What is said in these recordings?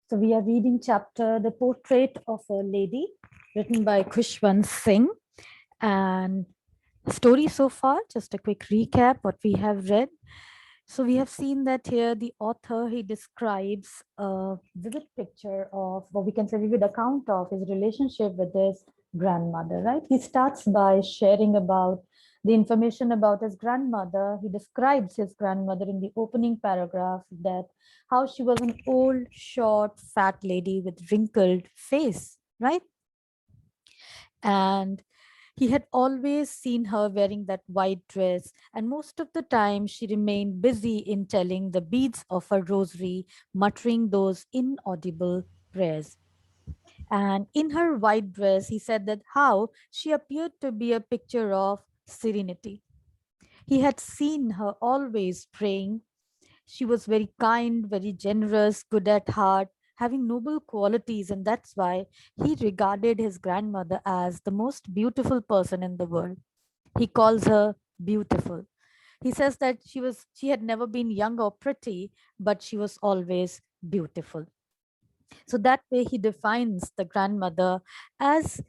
So we are reading chapter The Portrait of a Lady, written by Khushwant Singh. And story so far, just a quick recap what we have read. So we have seen that here the author, he describes a vivid picture of, what we can say, vivid account of his relationship with his grandmother, right? He starts by sharing about the information about his grandmother. He describes his grandmother in the opening paragraph, that how she was an old, short, fat lady with wrinkled face, right? And he had always seen her wearing that white dress, and most of the time she remained busy in telling the beads of her rosary, muttering those inaudible prayers. And in her white dress, he said that how she appeared to be a picture of serenity. He had seen her always praying. She was very kind, very generous, good at heart, having noble qualities, and that's why he regarded his grandmother as the most beautiful person in the world. He calls her beautiful. He says that she had never been young or pretty, but she was always beautiful. So that way he defines the grandmother as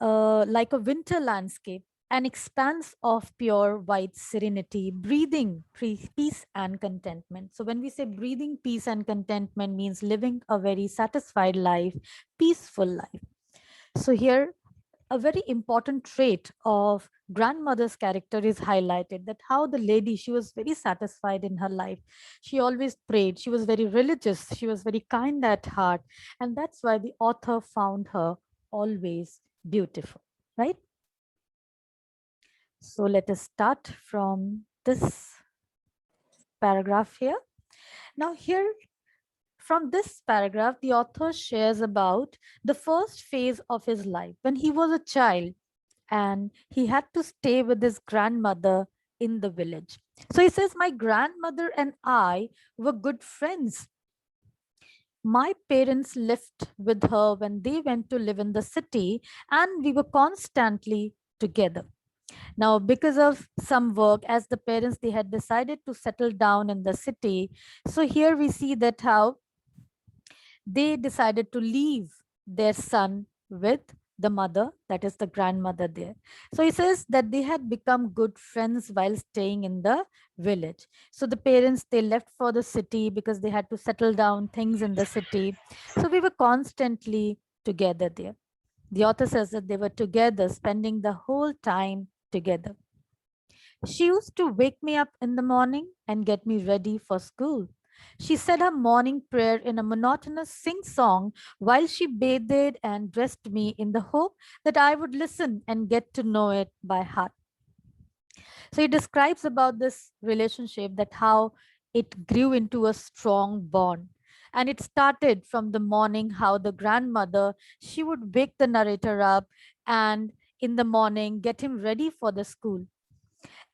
like a winter landscape, an expanse of pure white serenity, breathing peace and contentment. So, when we say breathing peace and contentment, means living a very satisfied life, peaceful life. So, here a very important trait of grandmother's character is highlighted, that how the lady, she was very satisfied in her life. She always prayed, she was very religious, she was very kind at heart, and that's why the author found her always beautiful, right? So let us start from this paragraph here. Now here, from this paragraph, the author shares about the first phase of his life when he was a child and he had to stay with his grandmother in the village. So he says, my grandmother and I were good friends. My parents lived with her when they went to live in the city, and we were constantly together. Now, because of some work, as the parents, they had decided to settle down in the city. So here we see that how they decided to leave their son with the mother, that is the grandmother there. So he says that they had become good friends while staying in the village. So the parents, they left for the city because they had to settle down things in the city. So we were constantly together there. The author says that they were together, spending the whole time together. She used to wake me up in the morning and get me ready for school. She said her morning prayer in a monotonous sing song while she bathed and dressed me, in the hope that I would listen and get to know it by heart. So he describes about this relationship, that how it grew into a strong bond. And it started from the morning, how the grandmother, she would wake the narrator up and in the morning get him ready for the school.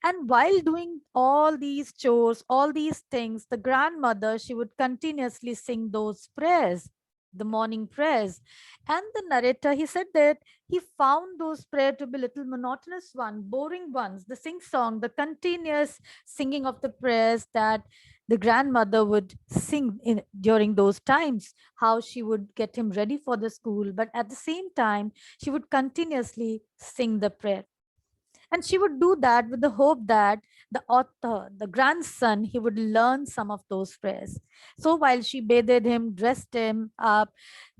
And while doing all these chores, all these things, the grandmother, she would continuously sing those prayers, the morning prayers. And the narrator, he said that he found those prayers to be little monotonous one, boring ones, the sing song, the continuous singing of the prayers that the grandmother would sing during those times, how she would get him ready for the school, but at the same time, she would continuously sing the prayer. And she would do that with the hope that the author, the grandson, he would learn some of those prayers. So while she bathed him, dressed him up,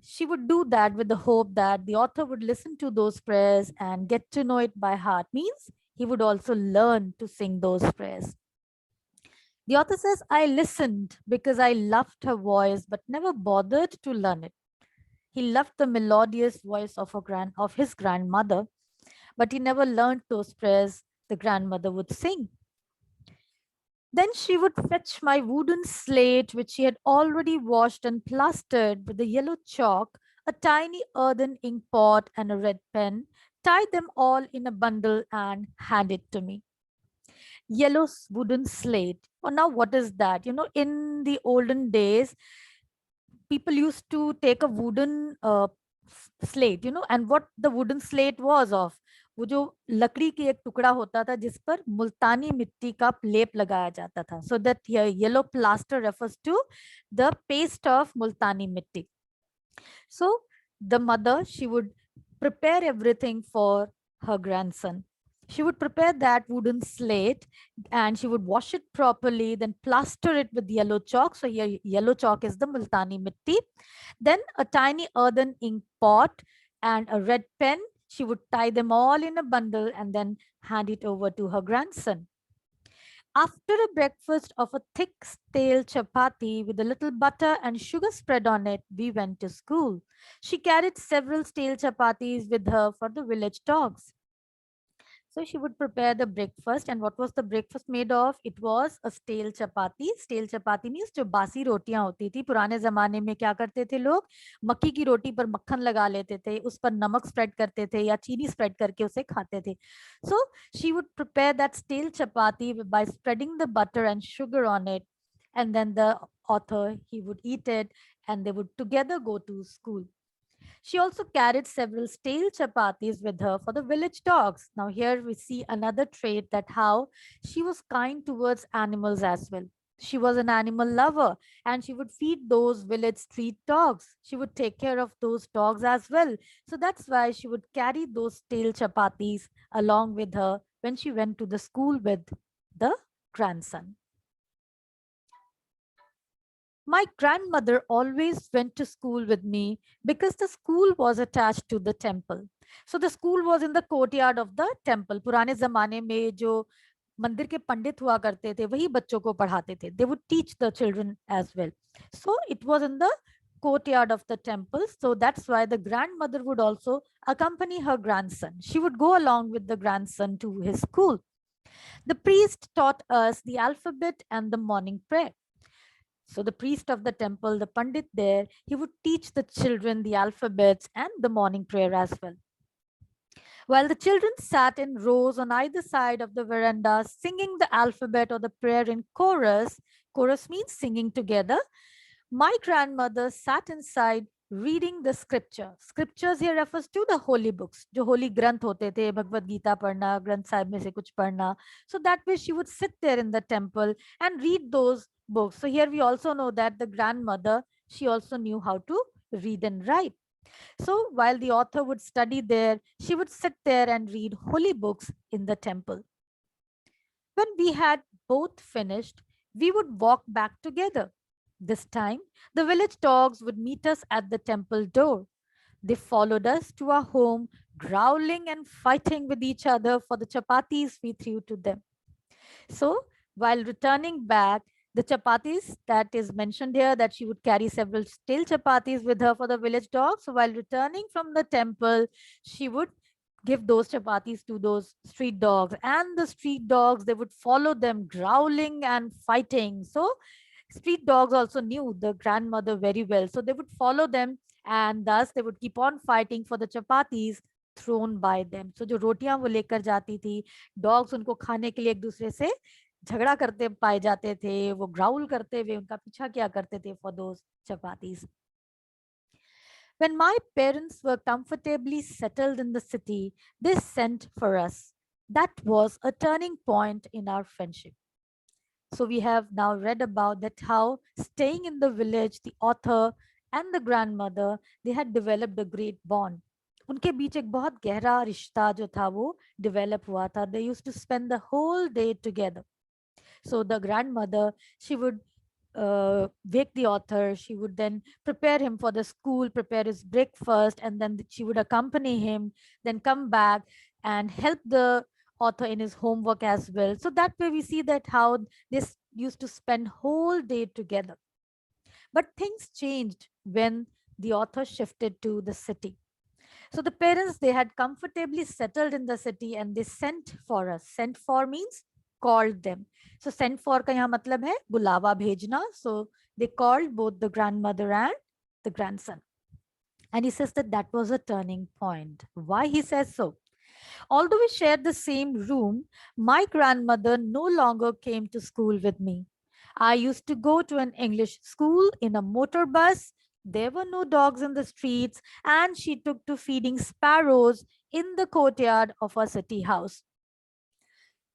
she would do that with the hope that the author would listen to those prayers and get to know it by heart. Means he would also learn to sing those prayers. The author says, I listened because I loved her voice, but never bothered to learn it. He loved the melodious voice of, of his grandmother, but he never learned those prayers the grandmother would sing. Then she would fetch my wooden slate, which she had already washed and plastered with the yellow chalk, a tiny earthen ink pot, and a red pen, tie them all in a bundle, and hand it to me. Yellow wooden slate. Oh, now what is that? In the olden days, people used to take a wooden slate, and what the wooden slate was of. वो जो लकड़ी की एक टुकड़ा होता था जिस पर मुल्तानी मिट्टी का लेप लगाया जाता था. So that yellow plaster refers to the paste of multani mitti. So the mother, she would prepare everything for her grandson. She would prepare that wooden slate and she would wash it properly, then plaster it with yellow chalk. So here yellow chalk is the multani mitti. Then a tiny earthen ink pot and a red pen. She would tie them all in a bundle and then hand it over to her grandson. After a breakfast of a thick stale chapati with a little butter and sugar spread on it, we went to school. She carried several stale chapatis with her for the village dogs. So she would prepare the breakfast. And what was the breakfast made of? It was a stale chapati. Stale chapati means जो बासी रोटियां होती थी. पुराने जमाने में क्या करते थे लोग? मक्की की रोटी पर मक्खन लगा लेते थे, उस पर नमक स्प्रेड करते थे या चीनी स्प्रेड करके उसे खाते थे. So she would prepare that stale chapati by spreading the butter and sugar on it. And then the author, he would eat it and they would together go to school. She also carried several stale chapatis with her for the village dogs. Now, here we see another trait that how she was kind towards animals as well. She was an animal lover and she would feed those village street dogs. She would take care of those dogs as well. So that's why she would carry those stale chapatis along with her when she went to the school with the grandson. My grandmother always went to school with me because the school was attached to the temple. So the school was in the courtyard of the temple. पुराने जमाने में जो मंदिर के पंडित हुआ करते थे वही बच्चों को पढ़ाते थे. They would teach the children as well. So it was in the courtyard of the temple. So that's why the grandmother would also accompany her grandson. She would go along with the grandson to his school. The priest taught us the alphabet and the morning prayer. So the priest of the temple, the pandit there, he would teach the children the alphabets and the morning prayer as well. While the children sat in rows on either side of the veranda, singing the alphabet or the prayer in chorus, chorus means singing together, my grandmother sat inside reading the scripture. Scriptures here refers to the holy books. जो holy ग्रंथ होते थे, भगवद गीता पढ़ना, ग्रंथ साहिब में से कुछ पढ़ना. So that way she would sit there in the temple and read those books. So here we also know that the grandmother, she also knew how to read and write. So while the author would study there, she would sit there and read holy books in the temple. When we had both finished, we would walk back together. This time, the village dogs would meet us at the temple door. They followed us to our home, growling and fighting with each other for the chapatis we threw to them. So, while returning back, the chapatis that is mentioned here, that she would carry several stale chapatis with her for the village dogs. So, while returning from the temple, she would give those chapatis to those street dogs, and the street dogs, they would follow them, growling and fighting. So, street dogs also knew the grandmother very well. So, they would follow them, and thus they would keep on fighting for the chapatis thrown by them. So, जो रोटियां वो लेकर जाती थी, dogs उनको खाने के लिए एक दूसरे से झगड़ा करते पाए जाते थे, वो ग्राउल करते हुए उनका पीछा किया करते थे for those chapatis. When my parents were comfortably settled in the city, they sent for us. That was a turning point in our friendship. So we have now read about that how staying in the village, the author and the grandmother, they had developed a great bond. उनके बीच एक बहुत गहरा रिश्ता जो था वो develop हुआ था. They used to spend the whole day together. So the grandmother, she would wake the author. She would then prepare him for the school, prepare his breakfast, and then she would accompany him, then come back and help the author in his homework as well. So that way we see that how this used to spend whole day together. But things changed when the author shifted to the city. So the parents, they had comfortably settled in the city and they sent for us. Sent for means called them. So sent for का यहाँ मतलब है बुलावा भेजना. So they called both the grandmother and the grandson. And he says that that was a turning point. Why he says so? Although we shared the same room, my grandmother no longer came to school with me. I used to go to an English school in a motor bus There were no dogs in the streets, and she took to feeding sparrows in the courtyard of her city house.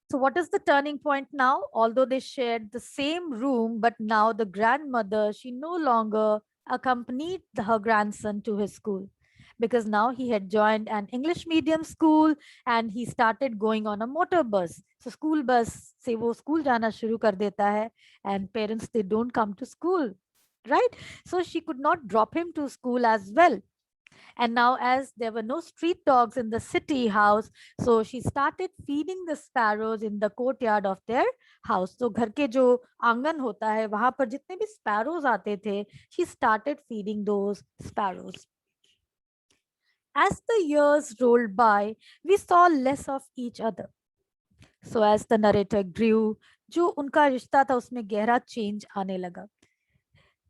So, what is the turning point now? Although they shared the same room, but now the grandmother, she no longer accompanied her grandson to his school, because now he had joined an English medium school and he started going on a motor bus. So, school bus से वो school जाना शुरू कर देता है, and parents, they don't come to school, right? So she could not drop him to school as well. And now, as there were no street dogs in the city house, so she started feeding the sparrows in the courtyard of their house. So घर के जो आंगन होता है वहां पर जितने भी sparrows आते थे, she started feeding those sparrows. As the years rolled by, we saw less of each other. So as the narrator grew, जो उनका रिश्ता था उसमें गहरा चेंज आने लगा.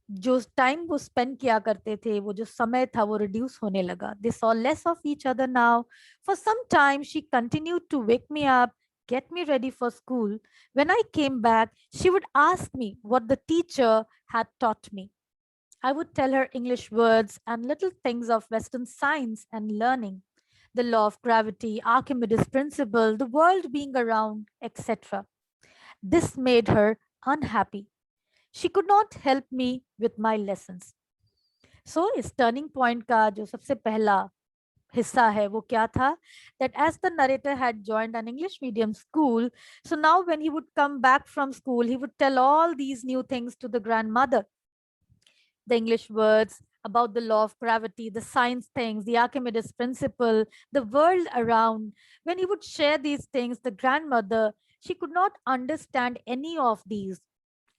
जो टाइम वो स्पेंड किया करते थे, वो जो समय था, वो रिड्यूस होने लगा. They saw less of each other now. For some time she continued to wake me up, get me ready for school. When I came back, she would ask me what the teacher had taught me. I would tell her English words and little things of Western science and learning, the law of gravity, Archimedes' principle, the world being around, etc. This made her unhappy. She could not help me with my lessons. So इस turning point का जो सबसे पहला हिस्सा है वो क्या था, that as the narrator had joined an English medium school, so now when he would come back from school, he would tell all these new things to the grandmother, the English words about the law of gravity, the science things, the Archimedes principle, the world around. When he would share these things, the grandmother, she could not understand any of these,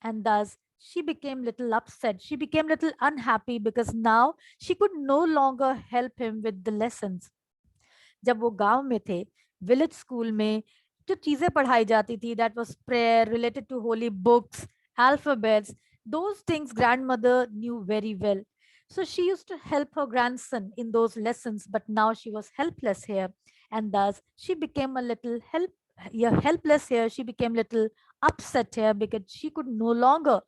and thus she became little upset. She became little unhappy because now she could no longer help him with the lessons. जब वो गांव में थे, village school में जो चीजें पढ़ाई जाती थी, that was prayer related to holy books, alphabets, those things grandmother knew very well. So she used to help her grandson in those lessons, but now she was helpless here, and thus she became a little yeah, helpless here. She became little upset here because she could no longer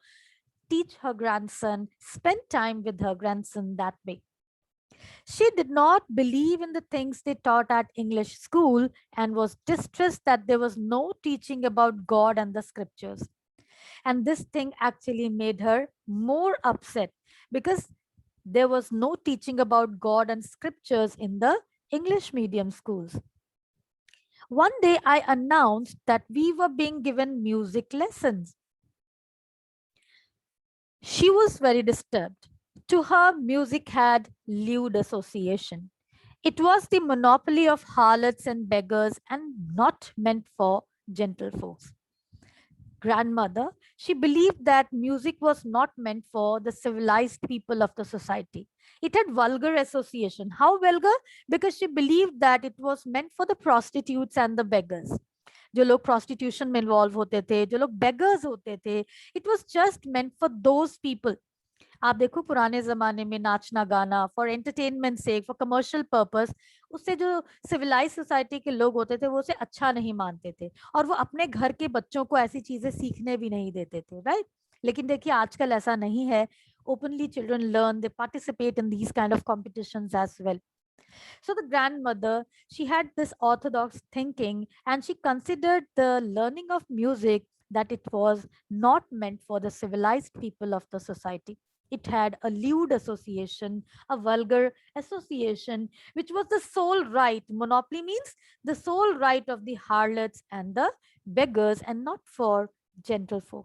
teach her grandson, spend time with her grandson that way. She did not believe in the things they taught at English school and was distressed that there was no teaching about God and the scriptures. And this thing actually made her more upset because there was no teaching about God and scriptures in the English medium schools. One day I announced that we were being given music lessons. She was very disturbed. To her, music had lewd association. It was the monopoly of harlots and beggars and not meant for gentlefolks. Grandmother, she believed that music was not meant for the civilized people of the society. It had vulgar association. How vulgar? Because she believed that it was meant for the prostitutes and the beggars. जो लोग prostitution में involve होते थे, जो लोग beggars होते थे, it was just meant for those people. आप देखो पुराने जमाने में नाचना गाना फॉर एंटरटेनमेंट से, फॉर कमर्शियल पर्पस, उससे जो सिविलाइज सोसाइटी के लोग होते थे वो उसे अच्छा नहीं मानते थे और वो अपने घर के बच्चों को ऐसी चीजें सीखने भी नहीं देते थे, राइट? लेकिन देखिए आजकल ऐसा नहीं है. Openly children learn, they participate in these kind of competitions as well. So the grandmother, she had this orthodox thinking and she considered the learning of music that it was not meant for the civilized people of the society. It had a lewd association, a vulgar association, which was the sole right. Monopoly means the sole right of the harlots and the beggars and not for gentlefolk.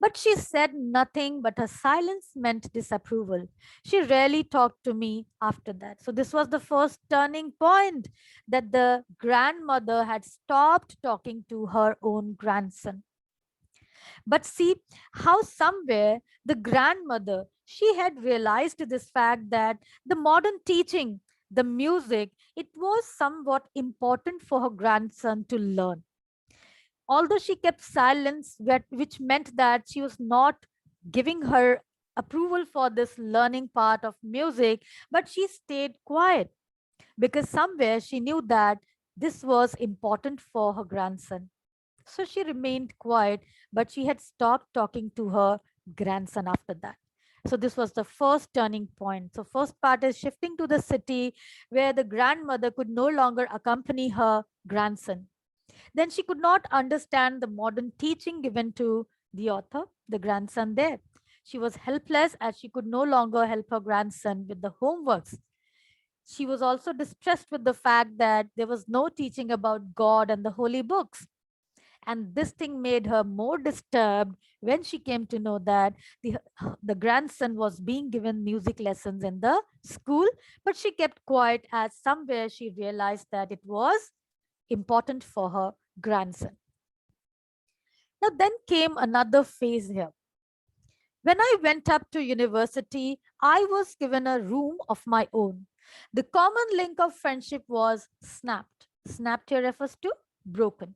But she said nothing, but her silence meant disapproval. She rarely talked to me after that. So, this was the first turning point, that the grandmother had stopped talking to her own grandson. But see how somewhere the grandmother, she had realized this fact that the modern teaching, the music, it was somewhat important for her grandson to learn. Although she kept silence, which meant that she was not giving her approval for this learning part of music, but she stayed quiet because somewhere she knew that this was important for her grandson. So she remained quiet, but she had stopped talking to her grandson after that. So this was the first turning point. So first part is shifting to the city where the grandmother could no longer accompany her grandson. Then she could not understand the modern teaching given to the author, the grandson there. She was helpless as she could no longer help her grandson with the homeworks. She was also distressed with the fact that there was no teaching about God and the holy books. And this thing made her more disturbed when she came to know that the grandson was being given music lessons in the school, but she kept quiet as somewhere she realized that it was important for her grandson. Now, then came another phase here. When I went up to university, I was given a room of my own. The common link of friendship was snapped. Snapped here refers to broken.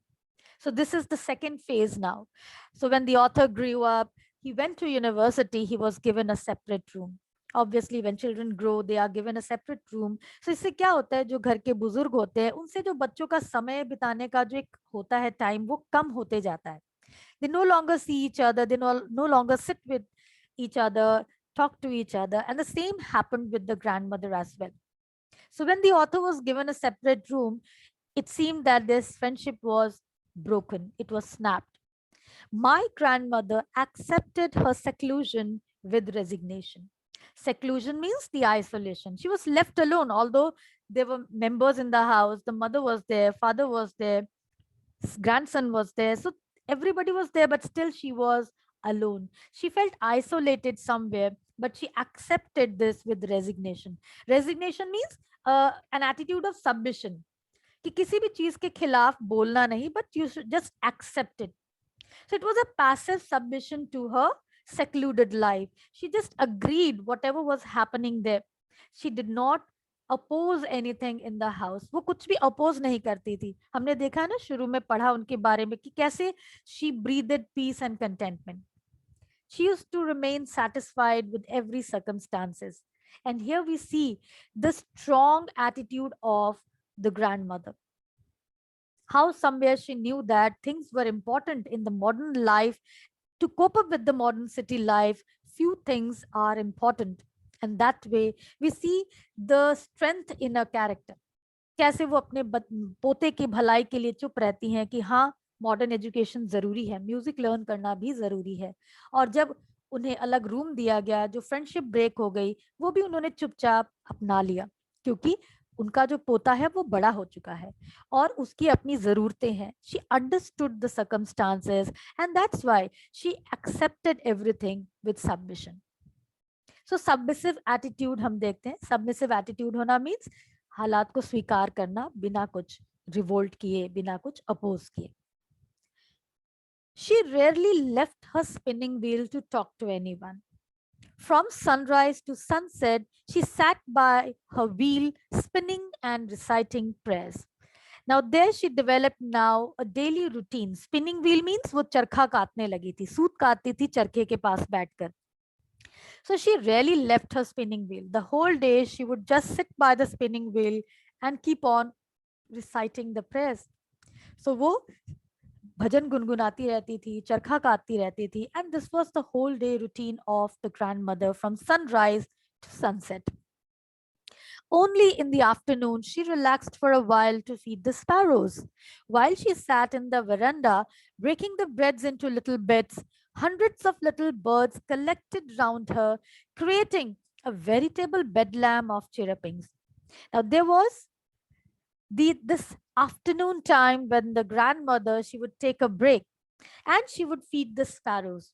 So this is the second phase now. So when the author grew up, he went to university, he was given a separate room. Obviously when children grow, they are given a separate room. So इससे क्या होता है, जो घर के बुजुर्ग होते हैं उनसे जो बच्चों का समय बिताने का जो एक होता है टाइम, वो कम होते जाता है. They no longer see each other, they no longer sit with each other, talk to each other, and the same happened with the grandmother as well. So when the author was given a separate room, it seemed that this friendship was broken, it was snapped. My grandmother accepted her seclusion with resignation. Seclusion means the isolation. She was left alone, although there were members in the house. The mother was there, father was there, grandson was there. So everybody was there, but still she was alone. She felt isolated somewhere, but she accepted this with resignation. Resignation means an attitude of submission. कि किसी भी चीज के खिलाफ बोलना नहीं, but you should just accept it. So it was a passive submission to her secluded life. She just agreed whatever was happening there. She did not oppose anything in the house. वो कुछ भी oppose नहीं करती थी. हमने देखा है ना, शुरू में पढ़ा उनके बारे में कि कैसे she breathed peace and contentment. She used to remain satisfied with every circumstances. And here we see the strong attitude of the grandmother. How somewhere she knew that things were important in the modern life. To cope up with the modern city life, few things are important. And that way we see the strength in a character. कैसे वो अपने पोते की भलाई के लिए चुप रहती हैं कि हाँ, मॉडर्न एजुकेशन जरूरी है, म्यूजिक लर्न करना भी जरूरी है. और जब उन्हें अलग रूम दिया गया, जो फ्रेंडशिप ब्रेक हो गई, वो भी उन्होंने चुपचाप अपना लिया, क्योंकि उनका जो पोता है वो बड़ा हो चुका है और उसकी अपनी जरूरतें हैं. She understood the circumstances and that's why she accepted everything with submission. So submissive attitude हम देखते हैं. सबमिसिव एटीट्यूड होना मीन्स हालात को स्वीकार करना बिना कुछ रिवोल्ट किए, बिना कुछ अपोज किए. She rarely left her spinning wheel to talk to anyone. From sunrise to sunset, she sat by her wheel, spinning and reciting prayers. Now there she developed now a daily routine. Spinning wheel means वो चरखा काटने लगी थी, सूत काटती थी चरखे के पास बैठकर. So she rarely left her spinning wheel. The whole day she would just sit by the spinning wheel and keep on reciting the prayers. So वो भजन गुनगुनाती रहती थी, चरखा काटती रहती थी. And this was the whole day routine of the grandmother from sunrise to sunset. Only in the afternoon she relaxed for a while to feed the sparrows. While she sat in the veranda, breaking the breads into little bits, hundreds of little birds collected round her, creating a veritable bedlam of chirrupings. Now there was this afternoon time when the grandmother, she would take a break and she would feed the sparrows.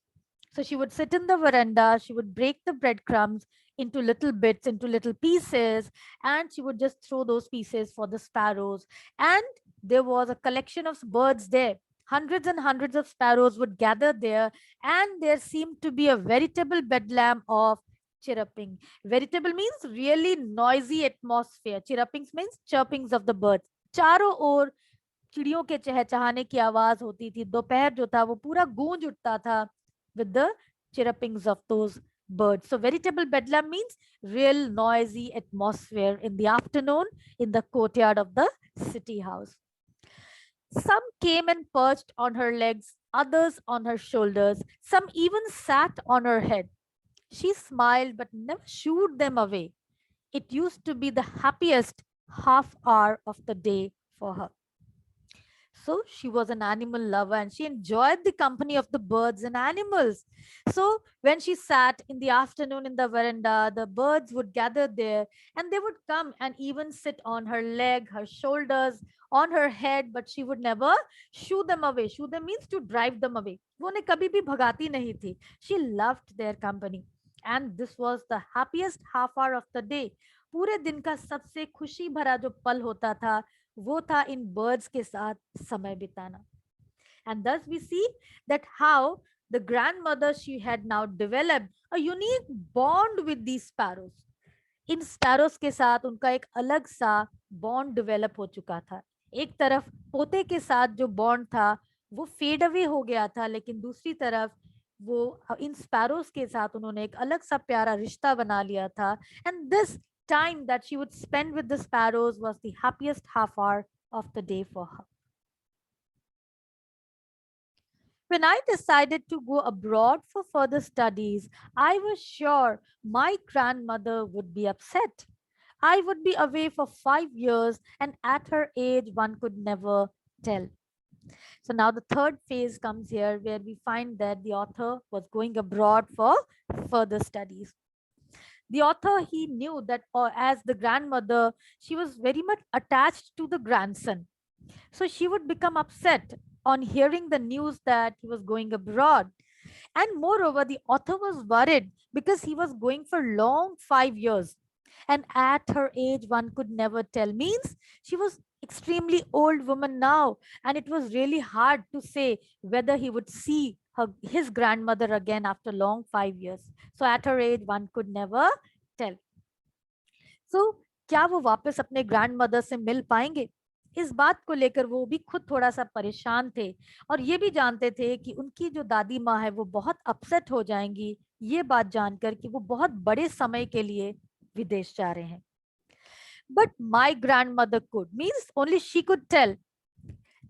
So she would sit in the veranda, she would break the breadcrumbs into little bits, into little pieces, and she would just throw those pieces for the sparrows. And there was a collection of birds there. Hundreds and hundreds of sparrows would gather there, and there seemed to be a veritable bedlam of chirruping. Veritable means really noisy atmosphere. Chirrupings means chirpings of the birds. चारों ओर चिड़ियों के चहचहाने की आवाज होती थी. दोपहर जो था वो पूरा गूंज उठता था with the chirrupings of those birds. So veritable bedlam means real noisy atmosphere in the afternoon in the courtyard of the city house. Some came and perched on her legs, others on her shoulders, some even sat on her head. She smiled but never shooed them away. It used to be the happiest half hour of the day for her. So she was an animal lover and she enjoyed the company of the birds and animals. So when she sat in the afternoon in the veranda, the birds would gather there and they would come and even sit on her leg, her shoulders, on her head, but she would never shoo them away. Shoo them means to drive them away. वो उन्हें कभी भी भगाती नहीं थी. She loved their company. And this was the happiest half hour of the day. पूरे दिन का सबसे खुशी भरा जो पल होता था वो था इन बर्ड्स के साथ समय बिताना. And thus we see that how the grandmother, she had now developed a unique bond with these sparrows. In sparrows के साथ उनका एक अलग सा बॉन्ड डेवलप हो चुका था. एक तरफ पोते के साथ जो बॉन्ड था वो फेड अवे हो गया था, लेकिन दूसरी तरफ वो इन स्पैरोस के साथ उन्होंने एक अलग सा प्यारा रिश्ता बना लिया था. And this time that she would spend with the sparrows was the happiest half hour of the day for her. When I decided to go abroad for further studies, I was sure my grandmother would be upset. I would be away for 5 years, and at her age, one could never tell. So now the third phase comes here where we find that the author was going abroad for further studies. The author, he knew that as the grandmother, she was very much attached to the grandson. So she would become upset on hearing the news that he was going abroad. And moreover, the author was worried because he was going for long 5 years. And at her age, one could never tell. Means she was extremely old woman now. And it was really hard to say whether he would see his grandmother again after long 5 years. So at her age, one could never tell. So क्या वो वापस अपने grandmother से मिल पाएंगे? इस बात को लेकर वो भी खुद थोड़ा सा परेशान थे और ये भी जानते थे कि उनकी जो दादी माँ है वो बहुत अपसेट हो जाएंगी ये बात जानकर कि वो बहुत बड़े समय के लिए विदेश जा रहे हैं. But my grandmother could, means only she could tell.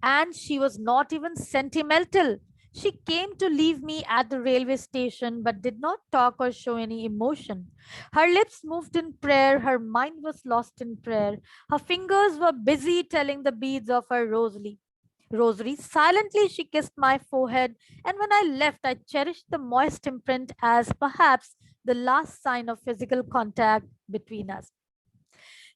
And she was not even sentimental. She came to leave me at the railway station but did not talk or show any emotion. Her lips moved in prayer, her mind was lost in prayer. Her fingers were busy telling the beads of her rosary. Silently she kissed my forehead, and when I left, I cherished the moist imprint as perhaps the last sign of physical contact between us.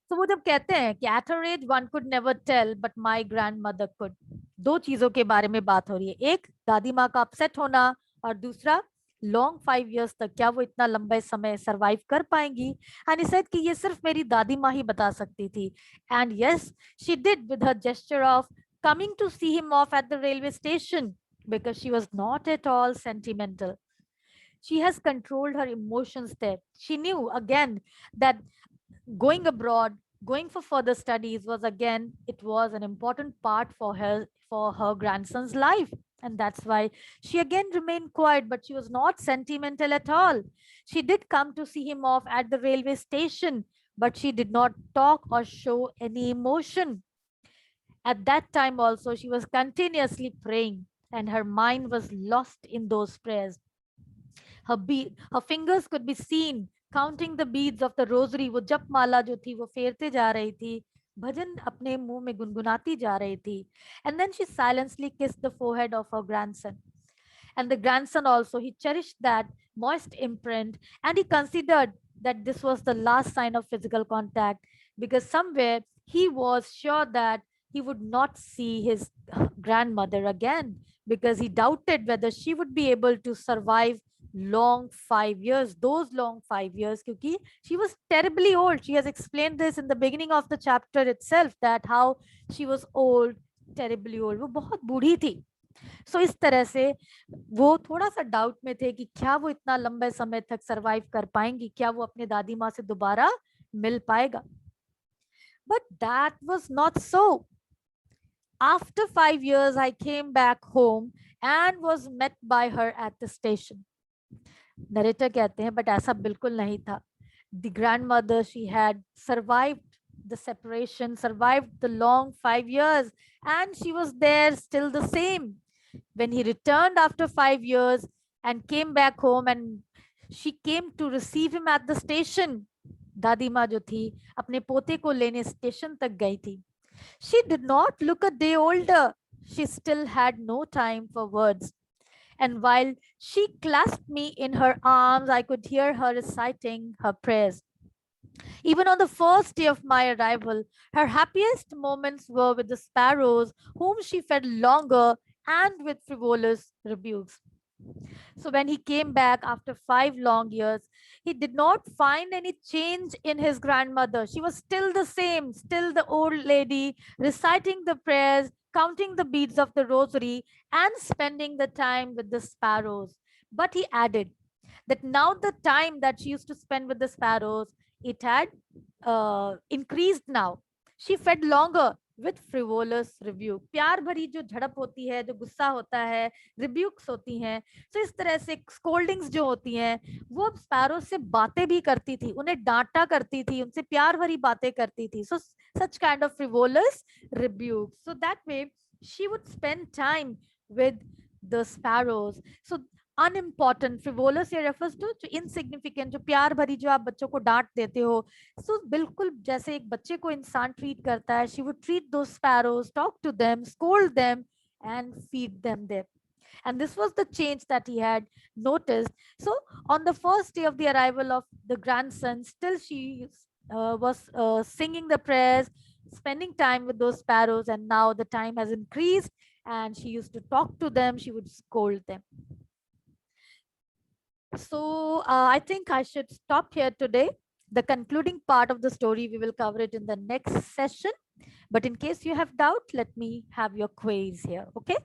तो वो जब कहते हैं कि at her age one could never tell but my grandmother could, दो चीजों के बारे में बात हो रही है. एक दादी माँ का अपसेट होना और दूसरा लॉन्ग 5 years तक क्या वो इतना लंबे समय सरवाइव कर पाएंगी. एंड ही सेड कि ये सिर्फ मेरी दादी माँ ही बता सकती थी. And yes she did with her gesture of coming to see him off at the railway station because she was not at all sentimental. She has controlled her emotions there. She knew again that going abroad, going for further studies was again, it was an important part for her grandson's life. And that's why she again remained quiet, but she was not sentimental at all. She did come to see him off at the railway station, but she did not talk or show any emotion. At that time also, she was continuously praying, and her mind was lost in those prayers. Her fingers could be seen counting the beads of the rosary. वो जप माला जो थी वो फेरते जा रही थी, भजन अपने मुंह में गुनगुनाती जा रही थी. And then she silently kissed the forehead of her grandson. And the grandson also, he cherished that moist imprint, and he considered that this was the last sign of physical contact, because somewhere he was sure that he would not see his grandmother again, because he doubted whether she would be able to survive long 5 years, those long 5 years, because she was terribly old. She has explained this in the beginning of the chapter itself, that how she was old, terribly old. वो बहुत बूढ़ी थी. सो इस तरह से वो थोड़ा सा doubt में थे कि क्या वो इतना लंबे समय तक सरवाइव कर पाएंगी, क्या वो अपने दादी माँ से दोबारा मिल पाएगा. But that was not so. After 5 years I came back home and was met by her at the station. Narrator कहते हैं बट ऐसा बिल्कुल नहीं था. The grandmother, she had survived the separation, survived the long 5 years, and she was there still the same. When he returned after 5 years and came back home, and She came to receive him at the station. दादी माँ जो थी अपने पोते को लेने station तक गई थी. She did not look a day older. She still had no time for words. And while she clasped me in her arms, I could hear her reciting her prayers. Even on the first day of my arrival, her happiest moments were with the sparrows, whom she fed longer, and with frivolous rebukes. So when he came back after 5 long years, he did not find any change in his grandmother. She was still the same, still the old lady, reciting the prayers, counting the beads of the rosary, and spending the time with the sparrows. But he added that now the time that she used to spend with the sparrows, it had increased now. She fed longer with frivolous rebuke. प्यार भरी जो झड़प होती है, जो गुस्सा होता है, रिब्यूक्स होती हैं, तो इस तरह से स्कोल्डिंग्स जो होती हैं, वो स्पैरो से बातें भी करती थी, उन्हें डांटा करती थी, उनसे प्यार भरी बातें करती थी. So such kind of frivolous rebukes. So that way she would spend time with the sparrows. So unimportant, frivolous ये रेफर्स टू जो इनसिग्निफिकेंट, जो प्यार भरी जो आप बच्चों को डांट देते हो. सो बिल्कुल जैसे एक बच्चे को इंसान ट्रीट करता है, शी वुड ट्रीट दो sparrows, talk to them, scold them and feed them there. And this was the change that he had noticed. So on the first day of the arrival of the grandson, still she was singing the prayers, spending time with those sparrows, and now the time has increased and she used to talk to them, she would scold them. So I think I should stop here today. The concluding part of the story, we will cover it in the next session. But in case you have doubt, let me have your quiz here. Okay.